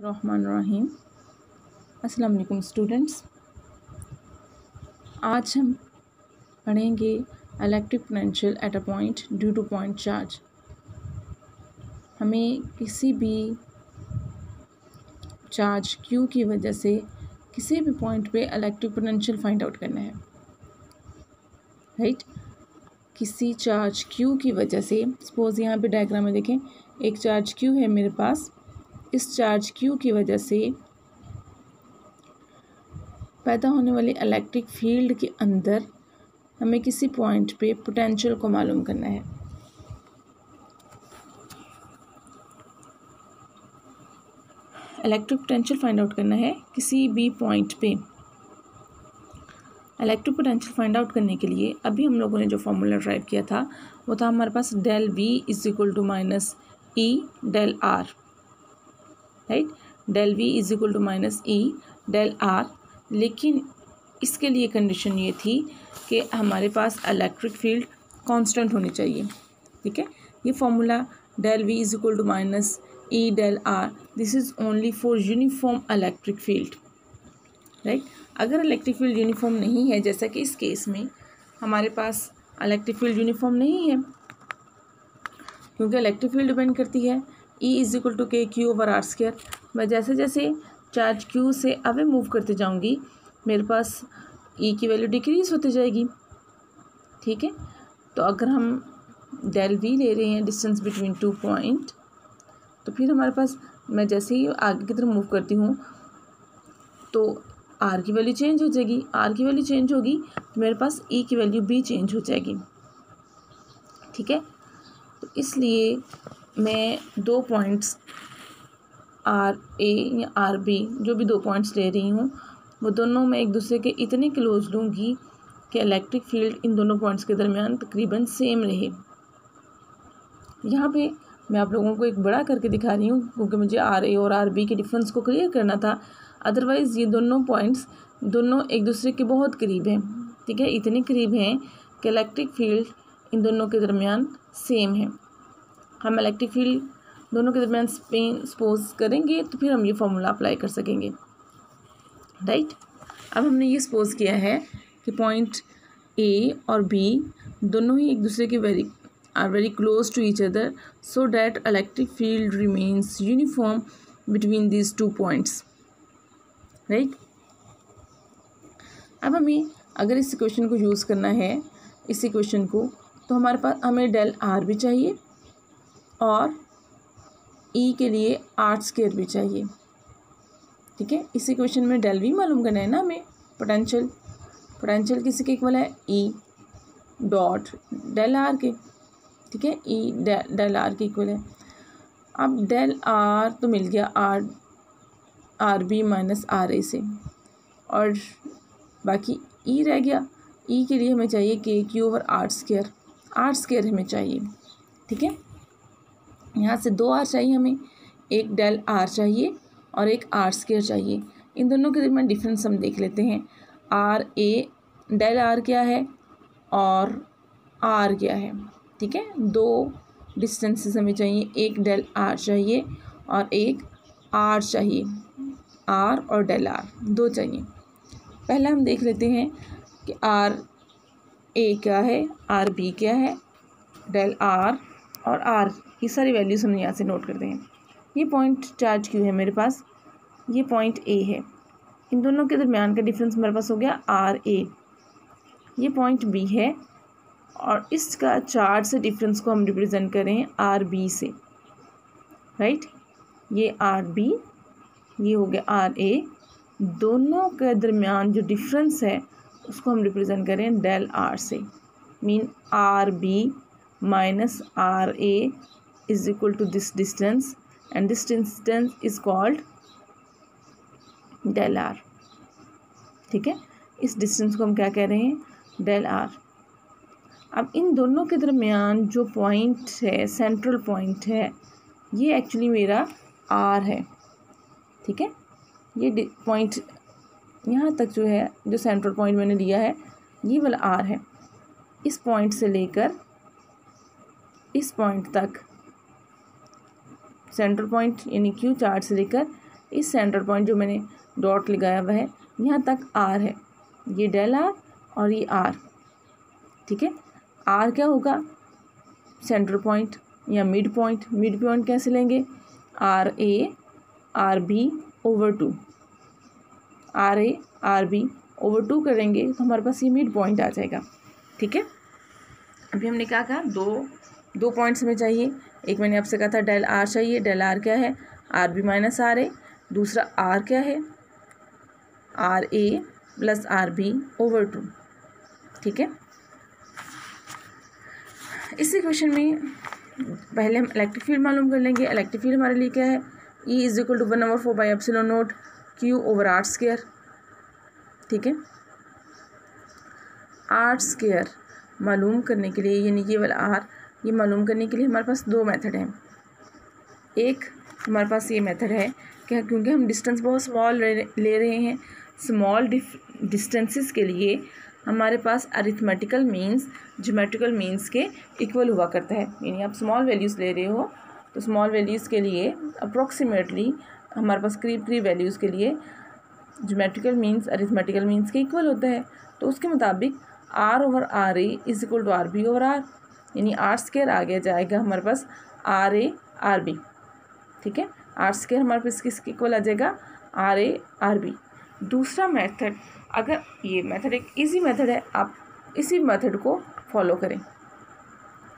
रहमानिर्रहीम। अस्सलाम वालेकुम स्टूडेंट्स। आज हम पढ़ेंगे electric potential at a point due two point charge. हमें किसी भी चार्ज Q की वजह से किसी भी पॉइंट पे इलेक्ट्रिक पोटेंशियल फाइंड आउट करना है, राइट। किसी चार्ज Q की वजह से, सपोज यहाँ पे डायग्राम में देखें, एक चार्ज Q है मेरे पास। इस चार्ज Q की वजह से पैदा होने वाली इलेक्ट्रिक फील्ड के अंदर हमें किसी पॉइंट पे पोटेंशियल को मालूम करना है। इलेक्ट्रिक पोटेंशियल फाइंड आउट करना है किसी भी पॉइंट पे। इलेक्ट्रिक पोटेंशियल फाइंड आउट करने के लिए अभी हम लोगों ने जो फॉर्मूला ड्राइव किया था वो था हमारे पास del V is equal to minus E del R, right. Del V is equal to minus E del R, लेकिन इसके लिए कंडीशन ये थी कि हमारे पास इलेक्ट्रिक फील्ड कांस्टेंट होनी चाहिए, ठीक है। ये formula del V is equal to minus E del R, this is only for uniform electric field, right. अगर इलेक्ट्रिक फील्ड यूनिफॉर्म नहीं है, जैसा कि इस केस में हमारे पास इलेक्ट्रिक फील्ड यूनिफॉर्म नहीं है, क्योंकि इलेक्ट्रिक फील्ड डिपेंड करती है E इज इक्वल टू के Q ओवर आर स्क्वायर। मैं जैसे जैसे चार्ज Q से अवे मूव करते जाऊंगी मेरे पास E की वैल्यू डिक्रीज होती जाएगी, ठीक है। तो अगर हम डेल V ले रहे हैं डिस्टेंस बिटवीन टू पॉइंट, तो फिर हमारे पास, मैं जैसे ही आगे की तरफ मूव करती हूँ तो R की वैल्यू चेंज हो जाएगी। R की वैल्यू चेंज होगी तो मेरे पास E की वैल्यू भी चेंज हो जाएगी, ठीक है। तो इसलिए मैं दो पॉइंट्स RA या RB, जो भी दो पॉइंट्स ले रही हूँ, वो दोनों मैं एक दूसरे के इतने क्लोज लूँगी कि इलेक्ट्रिक फील्ड इन दोनों पॉइंट्स के दरमियान तकरीबन सेम रहे। यहाँ पे मैं आप लोगों को एक बड़ा करके दिखा रही हूँ क्योंकि मुझे RA और RB के डिफरेंस को क्लियर करना था। अदरवाइज़ ये दोनों पॉइंट्स दोनों एक दूसरे के बहुत करीब हैं, ठीक है, इतने करीब हैं कि इलेक्ट्रिक फील्ड इन दोनों के दरमियान सेम है। हम इलेक्ट्रिक फील्ड दोनों के दरमियान सपोज करेंगे तो फिर हम ये फॉर्मूला अप्लाई कर सकेंगे, राइट। अब हमने ये सपोज किया है कि पॉइंट A और B दोनों ही एक दूसरे के very close to each other, so that electric field remains uniform between these two points, right. अब हमें अगर इस इक्वेशन को यूज़ करना है, इस इक्वेशन को, तो हमारे पास हमें डेल R भी चाहिए और E के लिए R स्क्वायर भी चाहिए, ठीक है। इस इक्वेशन में डेल V मालूम करना है ना हमें, पोटेंशियल किसी के इक्वल है E डॉट डेल R के, ठीक है। E डेल R के इक्वल है। अब डेल R तो मिल गया RB माइनस RA से, और बाकी E रह गया। E के लिए हमें चाहिए KQ ओवर R स्क्वायर हमें चाहिए, ठीक है। यहाँ से दो R चाहिए हमें, एक डेल R चाहिए और एक R स्क्वायर चाहिए। इन दोनों के दरमियान डिफरेंस हम देख लेते हैं। डेल R क्या है और R क्या है, ठीक है। दो डिस्टेंसेस हमें चाहिए, एक डेल R चाहिए और एक R चाहिए। R और डेल R दो चाहिए। पहले हम देख लेते हैं कि RA क्या है, RB क्या है, डेल R और R की सारी वैल्यूज़ हम यहाँ से नोट करते हैं। ये पॉइंट चार्ज Q है मेरे पास, ये पॉइंट A है। इन दोनों के दरमियान का डिफरेंस मेरे पास हो गया RA। ये पॉइंट B है और इसका चार्ज से डिफरेंस को हम रिप्रेजेंट करें RB से, राइट। ये RB, ये हो गया RA। दोनों के दरमियान जो डिफरेंस है उसको हम रिप्रेजेंट करें डेल R से, mean RB minus RA is equal to this distance, and this distance is called del R, ठीक है। इस डिस्टेंस को हम क्या कह रहे हैं, डेल R। अब इन दोनों के दरमियान जो पॉइंट है, सेंट्रल पॉइंट है, ये एक्चुअली मेरा R है, ठीक है। ये पॉइंट यहाँ तक जो है, जो सेंट्रल पॉइंट मैंने लिया है, ये वाला R है। इस पॉइंट से लेकर इस पॉइंट तक, सेंट्रल पॉइंट यानी Q चार्ज से लेकर इस सेंटर पॉइंट जो मैंने डॉट लगाया हुआ है यहाँ तक आर है, ये डेल आर और ये आर, ठीक है। आर क्या होगा, सेंटर पॉइंट या मिड पॉइंट। मिड पॉइंट कैसे लेंगे, R A R B over 2, R A R B over 2 करेंगे तो हमारे पास ये मिड पॉइंट आ जाएगा, ठीक है। अभी हमने क्या कहा, दो पॉइंट्स में चाहिए। एक मैंने आपसे कहा था डेल आर चाहिए, डेल आर क्या है, R B minus are A. दूसरा आर क्या है, R A plus R B over 2, ठीक है। इसी क्वेश्चन में पहले हम इलेक्ट्रिक फील्ड मालूम कर लेंगे। इलेक्ट्रिक फील्ड हमारे लिए क्या है, E is equal to 1/4 Q over R square, ठीक है। आर स्क्वायर मालूम करने के लिए, यानी केवल आर, ये मालूम करने के लिए हमारे पास दो मेथड हैं। एक हमारे पास ये मेथड है क्या, क्योंकि हम डिस्टेंस बहुत स्मॉल ले रहे हैं, स्मॉल डिस्टेंसेस के लिए हमारे पास अरिथमेटिकल मीन्स ज्योमेट्रिकल मीन्स के इक्वल हुआ करता है। यानी आप स्मॉल वैल्यूज़ ले रहे हो तो स्मॉल वैल्यूज़ के लिए अप्रॉक्सीमेटली हमारे पास करीब वैल्यूज़ के लिए ज्योमेट्रिकल मीन्स अरिथमेटिकल मीन्स के इक्वल होता है। तो उसके मुताबिक R over R A is equal to R B over R, यानी आर स्क्वायर आगे जाएगा हमारे पास आर ए आर बी, ठीक है। आर स्क्वायर हमारे पास किसके इक्वल आ जाएगा, आर ए आर बी। दूसरा मेथड, अगर ये मेथड एक इजी मेथड है, आप इसी मेथड को फॉलो करें।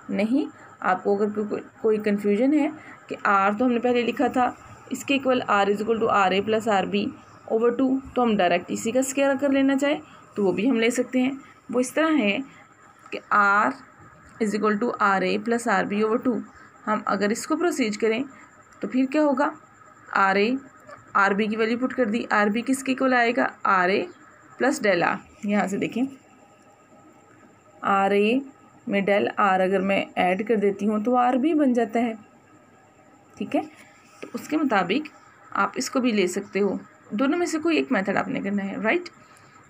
नहीं, आपको अगर कोई कन्फ्यूजन है कि आर तो हमने पहले लिखा था इसके equal R is equal to are A plus R B over 2, तो हम डायरेक्ट इसी का स्क्वायर कर लेना चाहे तो वो भी हम ले सकते हैं। वो इस तरह है कि R is equal to are A plus R B over 2, हम अगर इसको प्रोसीड करें तो फिर क्या होगा, आर ए आर बी की वैल्यू पुट कर दी, आर बी किसके इक्वल आएगा, R A plus del R. यहाँ से देखें, आर ए में डेल आर अगर मैं ऐड कर देती हूँ तो आर बी बन जाता है, ठीक है। तो उसके मुताबिक आप इसको भी ले सकते हो, दोनों में से कोई एक मेथड आपने करना है, right.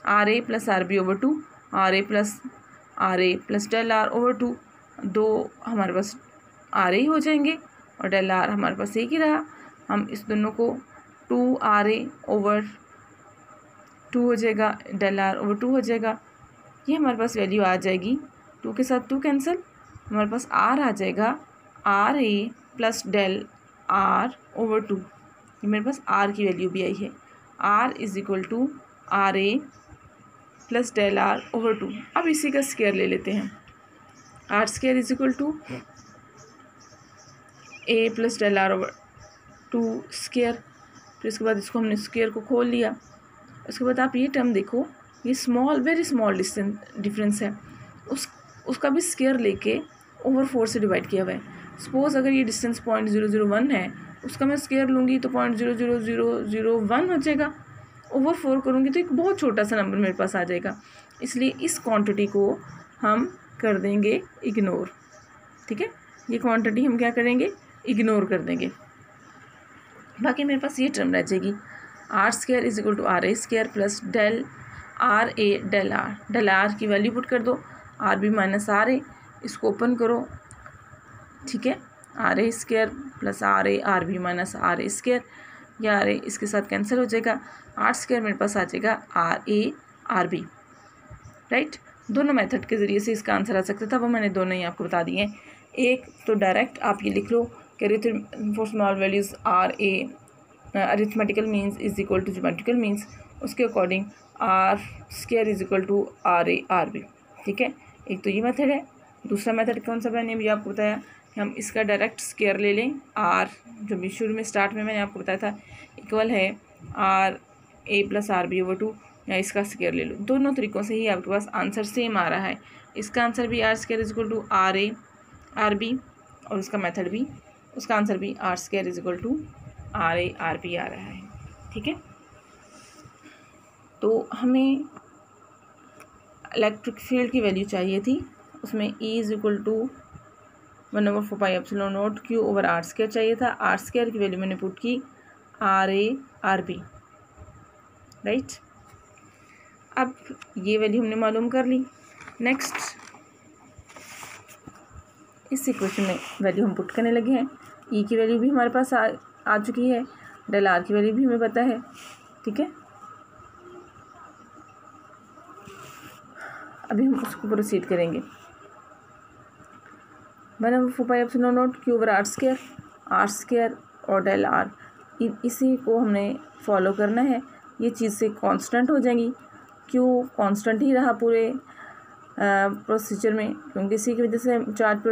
R A plus R B over 2, R A plus del R over 2, दो हमारे पास आर ए हो जाएंगे और डेल आर हमारे पास एक ही रहा। हम इस दोनों को 2 आर ए ओवर 2 हो जाएगा, डेल आर ओवर 2 हो जाएगा। ये हमारे पास वैल्यू आ जाएगी, 2 के साथ 2 कैंसिल, हमारे पास आर आ जाएगा R A plus del R over 2। ये मेरे पास आर की वैल्यू भी आई है, R is equal to are A plus del R over 2। अब इसी का स्क्वायर ले लेते हैं, R square is equal to A plus del R over 2 square. फिर इसके बाद इसको हमने स्क्वायर को खोल लिया। उसके बाद आप ये टर्म देखो, ये स्मॉल वेरी स्मॉल डिफरेंस है, उसका भी स्क्वायर लेके ओवर 4 से डिवाइड किया हुआ है। सपोज़ अगर ये डिस्टेंस 0.001 है, उसका मैं स्क्वायर लूँगी तो 0.00001 हो जाएगा। ओवर 4 करूँगी तो एक बहुत छोटा सा नंबर मेरे पास आ जाएगा, इसलिए इस क्वांटिटी को हम कर देंगे इग्नोर, ठीक है। ये क्वांटिटी हम क्या करेंगे, इग्नोर कर देंगे। बाकी मेरे पास ये टर्म रह जाएगी, R square is equal to are A square plus del R A del R. Del R की वैल्यू पुट कर दो, आर बी माइनस आर ए, इसको ओपन करो, ठीक है। R A square plus R A R B minus are A square, या आर ए इसके साथ कैंसिल हो जाएगा, आर स्क्वायर मेरे पास आ जाएगा R A R B, right. दोनों मेथड के ज़रिए से इसका आंसर आ सकता था, वो मैंने दोनों ही आपको बता दिए हैं। एक तो डायरेक्ट आप ये लिख लो कि for small values r a arithmetical means is equal to geometrical means, उसके according r square is equal to R A R B, ठीक है। एक तो ये मेथड है। दूसरा मेथड कौन सा मैंने अभी आपको बताया कि हम इसका डायरेक्ट स्क्वायर ले लें, आर जो भी शुरू में स्टार्ट में मैंने आपको बताया था इक्वल है R A plus R B over 2, या इसका स्क्वायर ले लो। दोनों तरीक़ों से ही आपके पास आंसर सेम आ रहा है। इसका आंसर भी R square is equal to R A R B, और उसका मेथड भी, उसका आंसर भी R square is equal to R A R B आ रहा है, ठीक है। तो हमें इलेक्ट्रिक फील्ड की वैल्यू चाहिए थी, उसमें E is equal to 1/4 Q over R square चाहिए था। आर स्क्वायर की वैल्यू मैंने पुट की R A R B, right. अब ये वैल्यू हमने मालूम कर ली। नेक्स्ट इस इक्वेशन में वैल्यू हम पुट करने लगे हैं। E की वैल्यू भी हमारे पास आ चुकी है, डेल आर की वैल्यू भी हमें पता है, ठीक है। अभी हम उसको प्रोसीड करेंगे। 1/4πε0 क्यू ओवर आर स्क्वायर और डेल आर, इसी को हमने फॉलो करना है। ये चीज़ से कांस्टेंट हो जाएंगी, क्यू कांस्टेंट ही रहा पूरे प्रोसीजर में, क्योंकि इसी की वजह से चार्ज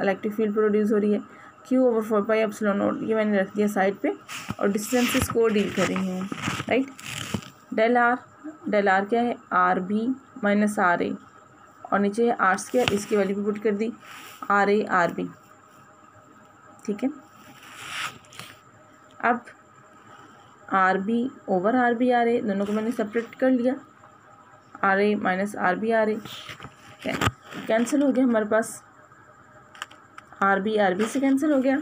इलेक्ट्रिक फील्ड प्रोड्यूस हो रही है। क्यू ओवर 4πε0 ये मैंने रख दिया साइड पे और डिस्टेंसेस को डील कर रही हूँ, राइट। डेल आर क्या है, R B minus are A, और नीचे है आर स्क्वायर, इसकी वैल्यू भी पुट कर दी, आर ए आर बी, ठीक है। अब R B over R B R A दोनों को मैंने सेपरेट कर लिया, R A minus R B R A cancel हो गया हमारे पास, आर बी से कैंसिल हो गया,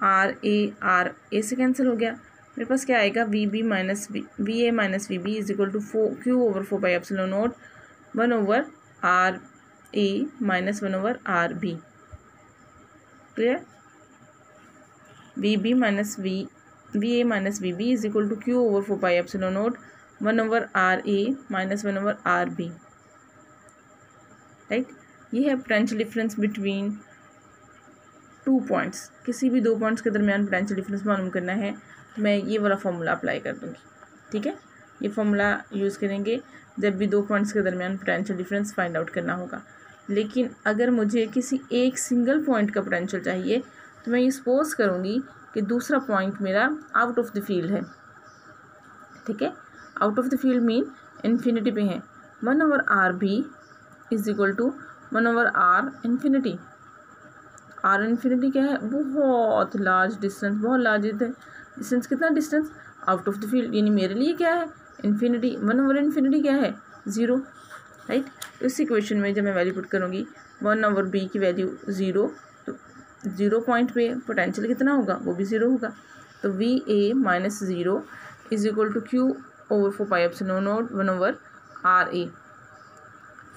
आर ए से कैंसिल हो गया। मेरे पास क्या आएगा, V A minus V B is equal to Q over 4πε0 1 over R A minus 1 over R B, clear. V A minus V B is equal to Q over 4πε0 1 over R A minus 1 over R B, right. ये है potential difference between 2 points. किसी भी 2 points के दरमियान potential difference मालूम करना है तो मैं ये वाला फॉर्मूला अप्लाई कर दूँगी, ठीक है। ये फॉर्मूला यूज़ करेंगे जब भी 2 पॉइंट्स के दरमियान पोटेंशियल डिफरेंस फाइंड आउट करना होगा। लेकिन अगर मुझे किसी एक सिंगल पॉइंट का पोटेंशियल चाहिए तो मैं ये सपोज करूँगी कि दूसरा पॉइंट मेरा आउट ऑफ द फील्ड है, ठीक है। Out of the field mean infinity पे है। 1 over R B is equal to 1 over R infinity. R infinity क्या है, बहुत लार्ज डिस्टेंस, बहुत लार्ज डिस्टेंस। कितना distance, out of the field, यानी मेरे लिए क्या है, इन्फिनिटी। 1 ओवर इन्फिनिटी क्या है, 0, राइट। तो इस इक्वेशन में जब मैं वैल्यू पुट करूँगी 1 ओवर बी की वैल्यू 0, तो 0 पॉइंट पे पोटेंशियल कितना होगा, वो भी 0 होगा। तो V A minus 0 is equal to Q over 4πε0 1 over R A.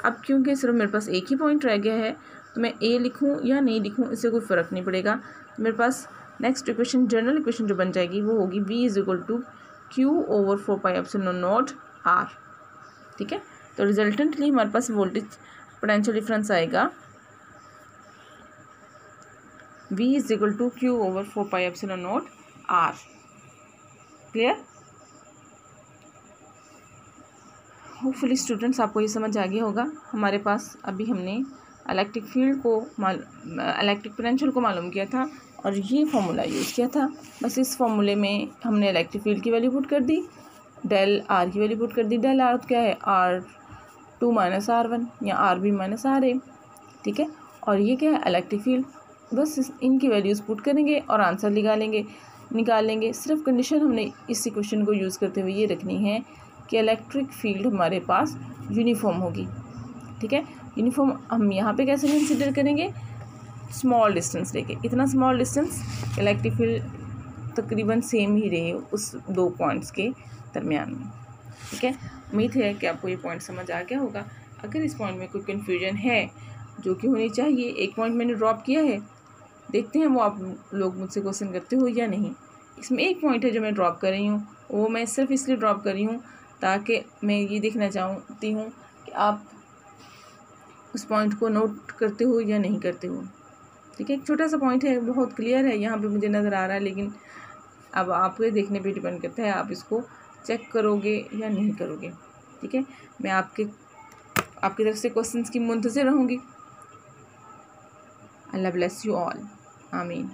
अब क्योंकि सिर्फ मेरे पास एक ही पॉइंट रह गया है तो मैं ए लिखूं या नहीं लिखूं इससे कोई फ़र्क नहीं पड़ेगा। मेरे पास नेक्स्ट इक्वेशन, जनरल इक्वेशन जो बन जाएगी वो होगी v is equal to Q over 4πε0 R, ठीक है। तो रिजल्टेंटली हमारे पास वोल्टेज पोटेंशियल डिफरेंस आएगा v is equal to Q over 4πε0 R, clear. Hopefully students आपको ये समझ आ गया होगा। हमारे पास अभी हमने इलेक्ट्रिक फील्ड को इलेक्ट्रिक पोटेंशियल को मालूम किया था और ये फार्मूला यूज़ किया था। बस इस फार्मूले में हमने इलेक्ट्रिक फील्ड की वैल्यू पुट कर दी, डेल आर की वैल्यू पुट कर दी। डेल आर क्या है, R2 माइनस R1 या RB माइनस RA, ठीक है। और ये क्या है, इलेक्ट्रिक फील्ड। बस इनकी वैल्यूज़ पुट करेंगे और आंसर निकाल लेंगे। सिर्फ कंडीशन हमने इस इक्वेशन को यूज़ करते हुए ये रखनी है कि इलेक्ट्रिक फील्ड हमारे पास यूनिफॉर्म होगी, ठीक है। यूनिफॉर्म हम यहाँ पे कैसे कंसिडर करेंगे, स्मॉल डिस्टेंस लेके। इतना स्मॉल डिस्टेंस इलेक्ट्रिक फील्ड तकरीबन सेम ही रहे उस 2 पॉइंट्स के दरमियान में, ठीक है। उम्मीद है कि आपको ये पॉइंट समझ आ गया होगा। अगर इस पॉइंट में कोई कन्फ्यूजन है, जो कि होनी चाहिए, एक पॉइंट मैंने ड्रॉप किया है, देखते हैं वो आप लोग मुझसे क्वेश्चन करते हो या नहीं। इसमें एक पॉइंट है जो मैं ड्रॉप कर रही हूँ, वो मैं सिर्फ इसलिए ड्रॉप कर रही हूँ ताकि मैं ये देखना चाहती हूँ कि आप उस पॉइंट को नोट करते हो या नहीं करते हो, ठीक है। एक छोटा सा पॉइंट है, बहुत क्लियर है यहाँ पे मुझे नज़र आ रहा है, लेकिन अब आपके देखने पे डिपेंड करता है आप इसको चेक करोगे या नहीं करोगे, ठीक है। मैं आपकी तरफ से क्वेश्चंस की मुंतज़िर रहूँगी। अल्लाह ब्लेस यू ऑल, आमीन।